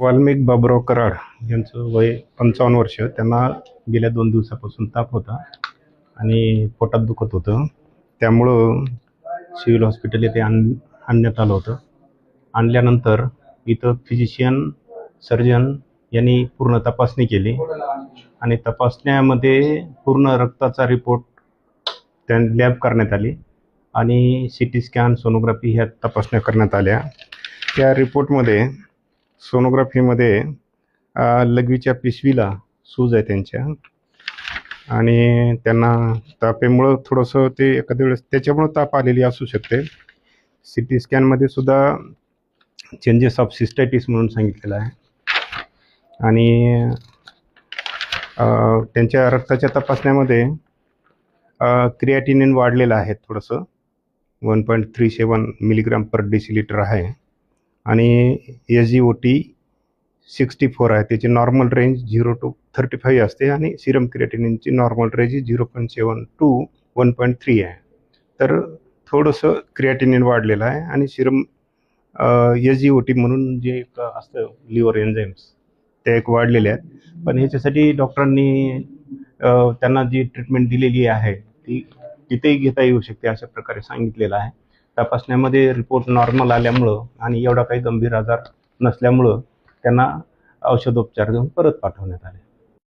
वाल्मिक बाबुराव कराड यांचं वय 55 वर्ष. त्यांना गेल्या 2 दिवसापासून ताप होता आणि पोटात दुखत होतं. त्यामुळं सिव्हिल हॉस्पिटल येथे आणण्यात आलं होतं. आणल्यानंतर इथं फिजिशियन सर्जन यांनी पूर्ण तपासणी केली आणि तपासण्यामध्ये पूर्ण रक्ताचा रिपोर्ट त्या लॅब करण्यात आली आणि CT स्कॅन, सोनोग्राफी ह्या तपासण्या करण्यात आल्या. त्या रिपोर्टमध्ये सोनोग्राफीमध्ये लघवीच्या पिशवीला सूज आहे त्यांच्या आणि त्यांना तापेमुळं थोडंसं ते एखाद्या वेळेस त्याच्यामुळं ताप आलेली असू शकते. CT स्कॅनमध्ये सुद्धा चेंजेस ऑफ सिस्टायटिस म्हणून सांगितलेलं आहे आणि त्यांच्या रक्ताच्या तपासण्यामध्ये क्रिएटिनिन वाढलेलं आहे थोडंसं. 1.37 मिलीग्राम पर डेसिलिटर आहे आणि SGOT 64 आहे. त्याची नॉर्मल रेंज 0 to 35 असते आणि सिरम क्रिएटिनिनची नॉर्मल रेंज 0.7 to 1.3 आहे. तर थोडंसं क्रिएटिनिन वाढलेलं आहे आणि सिरम SGOT म्हणून जे एक असतं लिव्हर एन्झाईम्स ते एक वाढलेले आहेत. पण ह्याच्यासाठी डॉक्टरांनी त्यांना जी ट्रीटमेंट दिलेली आहे ती तिथेही घेता येऊ शकते अशा प्रकारे सांगितलेलं आहे. तपासण्यामध्ये रिपोर्ट नॉर्मल आल्यामुळं आणि एवढा काही गंभीर आजार नसल्यामुळं त्यांना औषधोपचार देऊन परत पाठवण्यात आले.